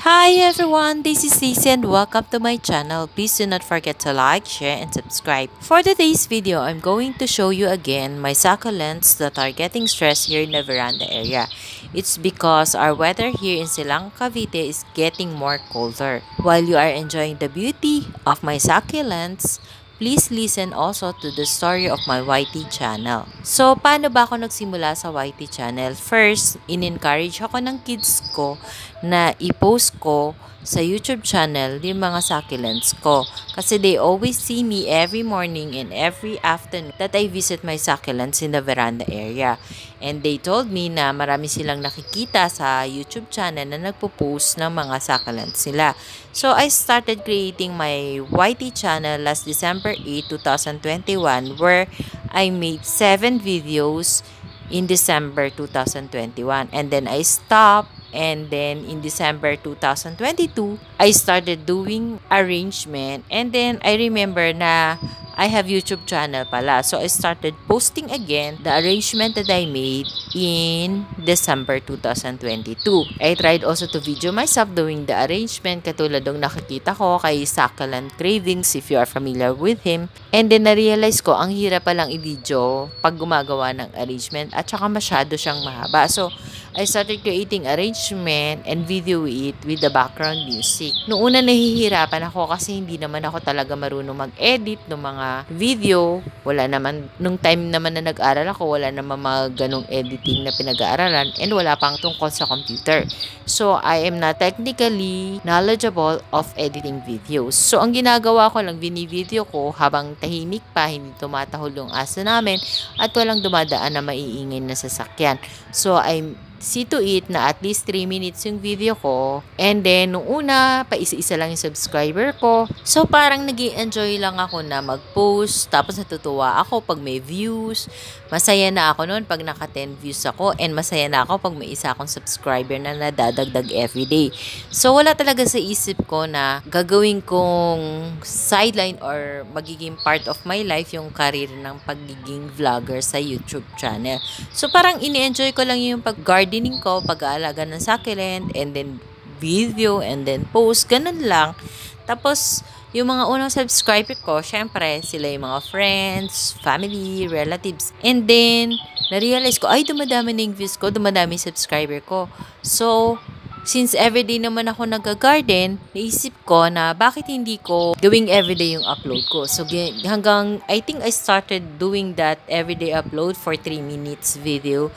Hi everyone, this is Cece and welcome to my channel. Please do not forget to like, share, and subscribe. For today's video, I'm going to show you again my succulents that are getting stressed here in the veranda area. It's because our weather here in Silang, Cavite is getting more colder. While you are enjoying the beauty of my succulents, please listen also to the story of my YT channel. So, paano ba ako nagsimula sa YT channel? First, in-encourage ako ng kids ko na i-post ko sa YouTube channel yung mga succulents ko. Kasi they always see me every morning and every afternoon that I visit my succulents in the veranda area. And they told me na marami silang nakikita sa YouTube channel na nagpo-post ng mga succulents nila. So, I started creating my YT channel last December 8, 2021 where I made 7 videos in December 2021. And then I stopped. And then in December 2022, I started doing arrangement. And then I remember na I have YouTube channel pala. So I started posting again the arrangement that I made in December 2022. I tried also to video myself doing the arrangement katulad ng nakikita ko kay Succulent Cravings if you are familiar with him. And then na-realize ko ang hirap palang i-video pag gumagawa ng arrangement at saka masyado siyang mahaba. So I started creating arrangement and video it with the background music. Noong una nahihirapan ako kasi hindi naman ako talaga marunong mag-edit ng mga video. Wala naman, nung time naman na nag-aral ako, wala naman mga ganong editing na pinag-aaralan and wala pang tungkol sa computer. So, I am not technically knowledgeable of editing videos. So, ang ginagawa ko lang, bini-video ko habang tahimik pa, hindi tumatahol yung aso namin at walang dumadaan na maiingay na sasakyan. So, see to it na at least 3 minutes yung video ko. And then, nung una, paisa-isa lang yung subscriber ko. So, parang nag-i-enjoy lang ako na mag-post. Tapos, natutuwa ako pag may views. Masaya na ako noon pag naka 10 views ako. And masaya na ako pag may isa akong subscriber na nadadagdag everyday. So, wala talaga sa isip ko na gagawin kong sideline or magiging part of my life yung career ng pagiging vlogger sa YouTube channel. So, parang ini-enjoy ko lang yung pag-gardening ko, pag-aalaga ng succulent, and then video, and then post, ganun lang. Tapos, yung mga unang subscriber ko, syempre, sila yung mga friends, family, relatives. And then, na-realize ko, ay, dumadami na yung views ko, dumadami yung subscriber ko. So, since everyday naman ako nag-garden, naisip ko na bakit hindi ko gawing everyday yung upload ko. So, hanggang, I think I started doing that everyday upload for 3 minutes video.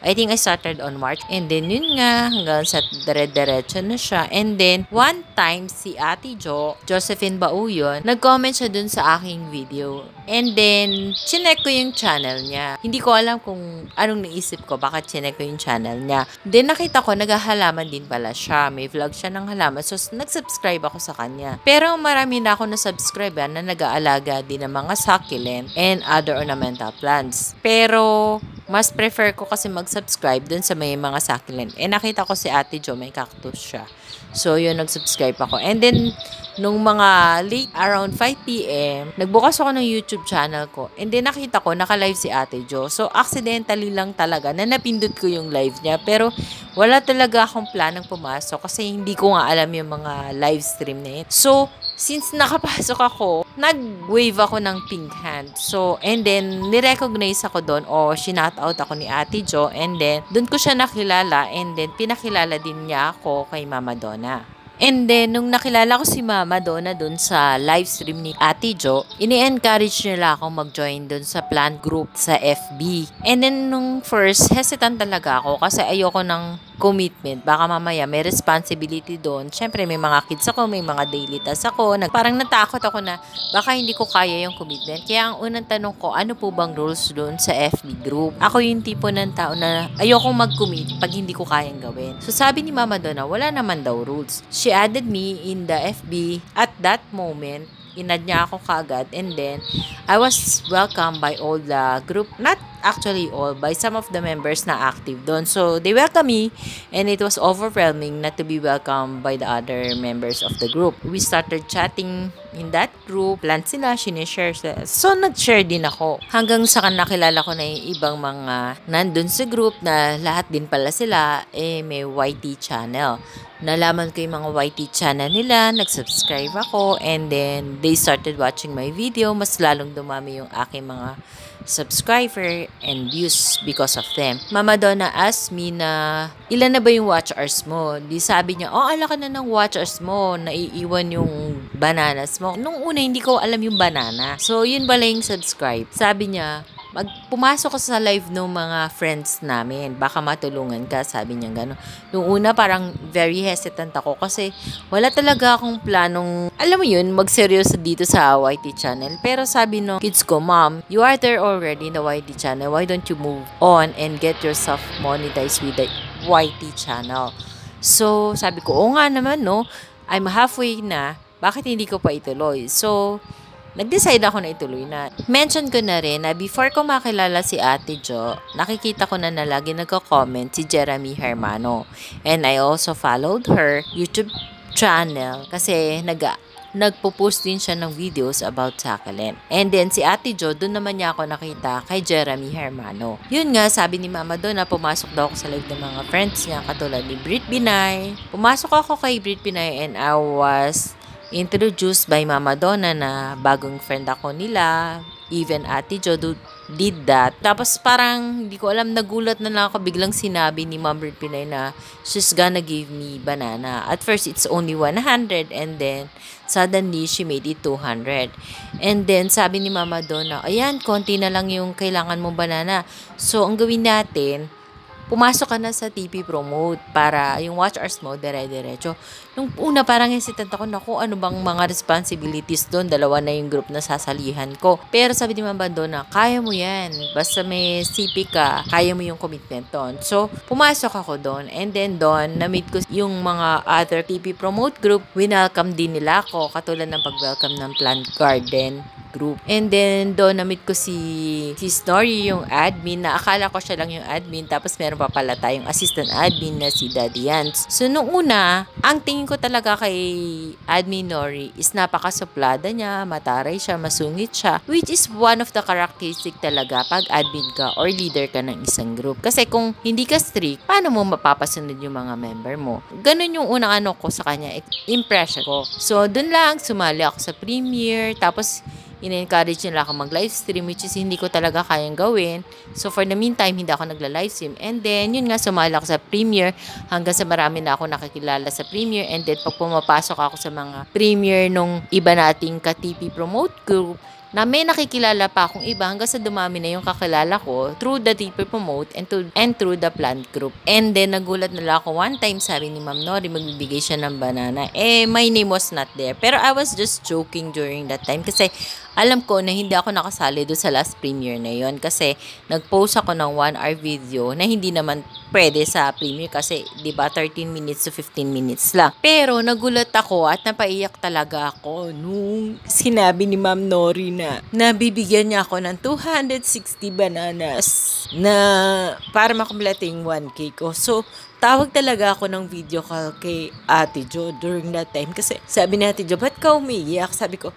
I think I started on March. And then, yun nga, hanggang sa dire-diretso na siya. And then, one time, si Ate Jo, Josephine Bauyon, nag-comment siya dun sa aking video. And then, chinek ko yung channel niya. Hindi ko alam kung anong naisip ko, bakit chinek ko yung channel niya. Then, nakita ko, naghahalaman din pala siya. May vlog siya ng halaman. So, nag-subscribe ako sa kanya. Pero, marami na ako na-subscribe na nag-aalaga din ng mga succulent and other ornamental plants. Pero, mas prefer ko kasi mag-subscribe dun sa may mga succulent. Eh, nakita ko si Ate Jo, may cactus siya. So, yun, nag-subscribe ako. And then, nung mga late around 5 p.m., nagbukas ako ng YouTube channel ko. And then, nakita ko, naka-live si Ate Jo. So, accidentally lang talaga na napindot ko yung live niya. Pero, wala talaga akong planong pumasok kasi hindi ko nga alam yung mga live stream na yun. So, since nakapasok ako, nag-wave ako ng pink hand. So, and then, nirecognize ako doon o shinout out ako ni Ate Jo. And then, doon ko siya nakilala. And then, pinakilala din niya ako kay Mama Donna. And then, nung nakilala ko si Mama Donna dun sa live stream ni Ate Jo, ini-encourage nila akong mag-join dun sa plant group sa FB. And then, nung first, hesitant talaga ako kasi ayoko ng commitment. Baka mamaya may responsibility doon. Siyempre, may mga kids ako, may mga daily tasks ako. Parang natakot ako na baka hindi ko kaya yung commitment. Kaya ang unang tanong ko, ano po bang rules doon sa FB group? Ako yung tipo ng tao na ayokong mag-commit pag hindi ko kayang gawin. So, sabi ni Mama Donna, wala naman daw rules. She added me in the FB at that moment. Inad niya ako kaagad, and then I was welcomed by all the group, not actually all, by some of the members na active doon. So, they welcomed me, and it was overwhelming not to be welcomed by the other members of the group. We started chatting in that group, plan sila, sinishare sila. So, nag-share din ako. Hanggang sa nakilala ko na yung ibang mga nandun sa group na lahat din pala sila, may YT channel. Nalaman ko yung mga YT channel nila, nag-subscribe ako, and then they started watching my video. Mas lalong dumami yung aking mga subscriber and views because of them. Mama Donna asked me na ilan na ba yung watch hours mo? Di sabi niya, ala ka na ng watch hours mo, naiiwan yung bananas mo. Nung una hindi ko alam yung banana. So yun pala yung subscribe. Sabi niya, pumasok ko sa live ng mga friends namin. Baka matulungan ka, sabi niya gano'n. Nung una parang very hesitant ako kasi wala talaga akong planong, alam mo yun, magseryoso dito sa YT channel. Pero sabi no kids ko, Mom, you are there already in the YT channel. Why don't you move on and get yourself monetized with the YT channel? So sabi ko, oo nga naman no, I'm halfway na. Bakit hindi ko pa ituloy? So nag-decide ako na ituloy na. Mention ko na rin na before ko makilala si Ate Jo, nakikita ko na lagi nagko-comment si Jeremy Hermano. And I also followed her YouTube channel kasi nagpo-post din siya ng videos about succulent. And then si Ate Jo, doon naman niya ako nakita kay Jeremy Hermano. Yun nga, sabi ni Mama doon na pumasok daw ako sa live ng mga friends niya katulad ni Brit Binay. Pumasok ako kay Brit Binay and I was introduced by Mama Donna na bagong friend ako nila. Even Ate Jo did that. Tapos parang, hindi ko alam, nagulat na lang ako. Biglang sinabi ni Mom Brit Pinay na she's gonna give me banana. At first, it's only 100 and then suddenly, she made it 200. And then, sabi ni Mama Donna, ayan, konti na lang yung kailangan mong banana. So, ang gawin natin, pumasok ka na sa TP Promote para yung watch hours mo, dire-diretso. Nung una, parang hesitant ako, naku, ano bang mga responsibilities doon? Dalawa na yung group na sasalihan ko. Pero sabi ni Mama Donna, kaya mo yan. Basta may CP ka, kaya mo yung commitment doon. So, pumasok ako doon. And then doon, na-meet ko yung mga other TP Promote group. Winelcome din nila ako, katulad ng pag-welcome ng Plant Garden group. And then, doon na-meet ko si Snorri, yung admin, na akala ko siya lang yung admin, tapos meron pa pala tayong assistant admin na si Daddy Yance. So, nung una, ang tingin ko talaga kay admin Nori is napakasuplada niya, mataray siya, masungit siya, which is one of the characteristic talaga pag admin ka or leader ka ng isang group. Kasi kung hindi ka strict, paano mo mapapasunod yung mga member mo? Ganun yung unang ano ko sa kanya, impression ko. So, dun lang, sumali ako sa premiere, tapos in-encourage nila ako mag-livestream, which is hindi ko talaga kayang gawin. So, for the meantime, hindi ako nagla-livestream. And then, yun nga, sumali ako sa premiere hanggang sa marami na ako nakikilala sa premiere. And then, pag pumapasok ako sa mga premiere nung iba nating ka-TP Promote group, na may nakikilala pa akong iba hanggang sa dumami na yung kakilala ko through the TP Promote and through the plant group. And then, nagulat na lang ako one time, sabi ni Ma'am Nori, magbibigay siya ng banana. My name was not there. Pero I was just joking during that time kasi alam ko na hindi ako nakasali doon sa last premiere na yon kasi nag-post ako ng 1-hour video na hindi naman pwede sa premiere kasi 'di ba 13 minutes to 15 minutes lang. Pero nagulat ako at napaiyak talaga ako nung sinabi ni Ma'am Nori na nabibigyan niya ako ng 260 bananas na para makumplete yung 1K ko. So, tawag talaga ako ng video call kay Ate Jo during that time kasi sabi ni Ate Jo, ba't ka umiiyak? Sabi ko,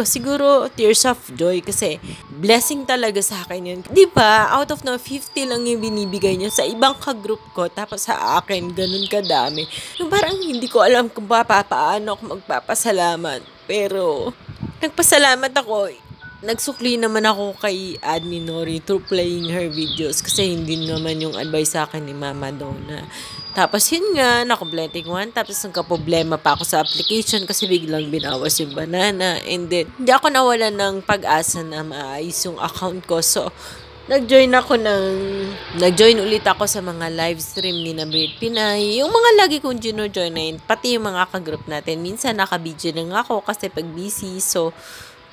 siguro tears of joy kasi blessing talaga sa akin yun. Diba, out of 50 lang yung binibigay niya sa ibang ka-group ko tapos sa akin, ganun kadami. Parang hindi ko alam kung paano ako magpapasalamat. Pero, nagpasalamat ako. Nagsukli naman ako kay Admin Nori through playing her videos kasi hindi naman yung advice sa akin ni Mama Donna. Tapos yun nga, nakomplete ko one. Tapos nagka-problema pa ako sa application kasi biglang binawas yung banana. And then, hindi ako nawalan ng pag-asa na maayos yung account ko. So, nag-join ulit ako sa mga live stream ni Brit Pinay. Yung mga lagi kong gino-join, pati yung mga ka-group natin. Minsan naka-video lang ako kasi pag busy. So,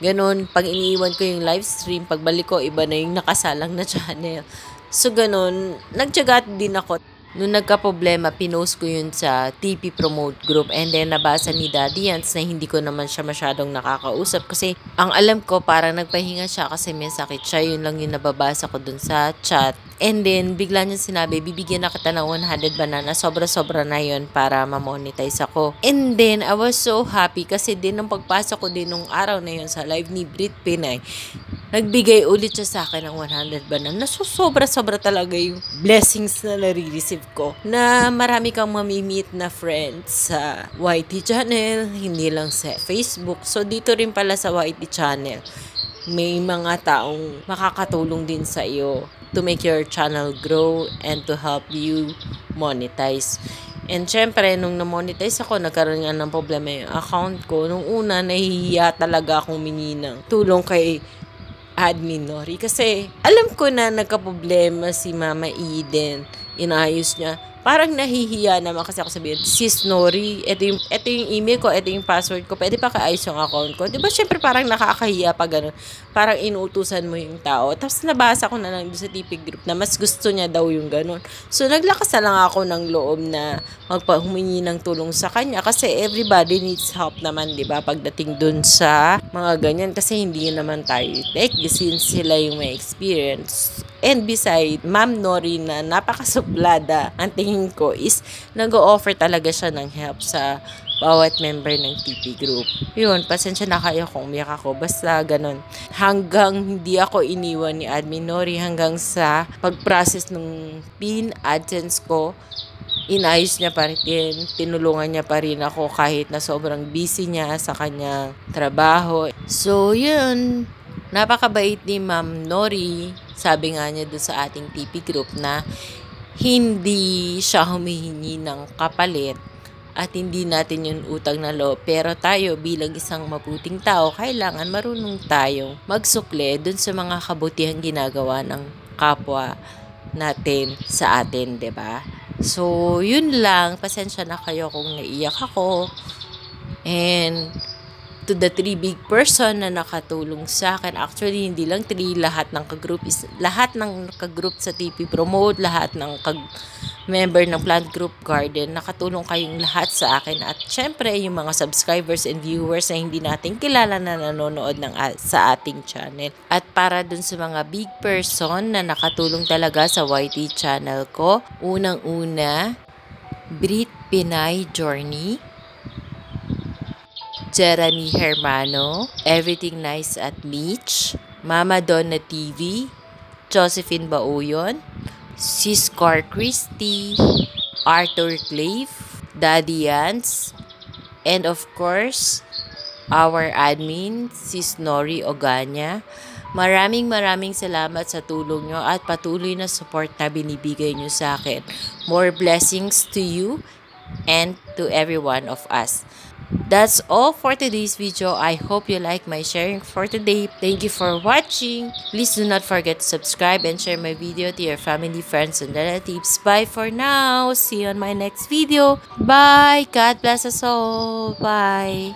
ganun, pag iniiwan ko yung live stream, pagbalik ko, iba na yung nakasalang na channel. So, ganun, nagtyaga din ako. Nung nagka-problema, pinost ko yun sa TP Promote Group and then nabasa ni Daddy Yance na hindi ko naman siya masyadong nakakausap kasi ang alam ko parang nagpahinga siya kasi may sakit siya. Yun lang yung nababasa ko dun sa chat. And then, bigla niya sinabi, bibigyan na kita ng 100 banana. Sobra-sobra na yun para ma-monetize ako. And then, I was so happy kasi din nung pagpasok ko din nung araw na yun sa live ni Brit Pinay, nagbigay ulit siya sa akin ng 100 banana. So, sobra-sobra talaga yung blessings na nare-receive ko. Na marami kang mamimit na friends sa YT channel, hindi lang sa Facebook. So, dito rin pala sa YT channel, may mga taong makakatulong din sa iyo to make your channel grow and to help you monetize. And syempre, nung na-monetize ako, nagkaroon nga ng problema yung account ko. Nung una, nahihiya talaga akong humingi ng tulong kay Admin Nori. Kasi alam ko na nagka-problema si Mama Eden. Inayos niya. Parang nahihiya naman kasi ako sabihin, Sis Nori, ito yung email ko, ito yung password ko, pwede pa kaayos yung account ko. Diba syempre parang nakakahiya pa ganun. Parang inuutusan mo yung tao. Tapos nabasa ko na lang doon sa TP group na mas gusto niya daw yung ganun. So naglakas na lang ako ng loob na humingi ng tulong sa kanya kasi everybody needs help naman, diba? Pagdating dun sa mga ganyan kasi hindi naman tayo tech since sila yung may experience. And beside, Ma'am Nori na napakasuplada, ang tingin ko is nag-o-offer talaga siya ng help sa bawat member ng TP group. Yun, pasensya na kayo kung umiyak ako. Basta ganun. Hanggang hindi ako iniwan ni Admin Nori hanggang sa pag-process ng PIN AdSense ko, inayos niya pa rin, tinulungan niya pa rin ako kahit na sobrang busy niya sa kanyang trabaho. So, yun. Napakabait ni Ma'am Nori. Sabi nga niya doon sa ating TP group na hindi siya humihingi ng kapalit at hindi natin yun utang na loob. Pero tayo bilang isang mabuting tao, kailangan marunong tayong magsukle dun sa mga kabutihang ginagawa ng kapwa natin sa atin, 'di ba? So, yun lang. Pasensya na kayo kung naiyak ako. And to the 3 big person na nakatulong sa akin. Actually, hindi lang 3, lahat ng kagroup sa TP Promote, lahat ng member ng Plant Group Garden, nakatulong kayong lahat sa akin. At syempre, yung mga subscribers and viewers na hindi natin kilala na nanonood sa ating channel. At para dun sa mga big person na nakatulong talaga sa YT channel ko, unang-una, Brit Pinay Journey, Jeremy Hermano, Everything Nice at Beach, Mama Donna TV, Josephine Bauyon, Sis Car Christie, Arthur Clave, Daddy Yance, and of course, our admin, Sis Nori Oganya. Maraming salamat sa tulong nyo at patuloy na support na binibigay nyo sa akin. More blessings to you and to every one of us. That's all for today's video. I hope you like my sharing for today. Thank you for watching. Please do not forget to subscribe and share my video to your family, friends, and relatives. Bye for now. See you on my next video. Bye. God bless us all. Bye.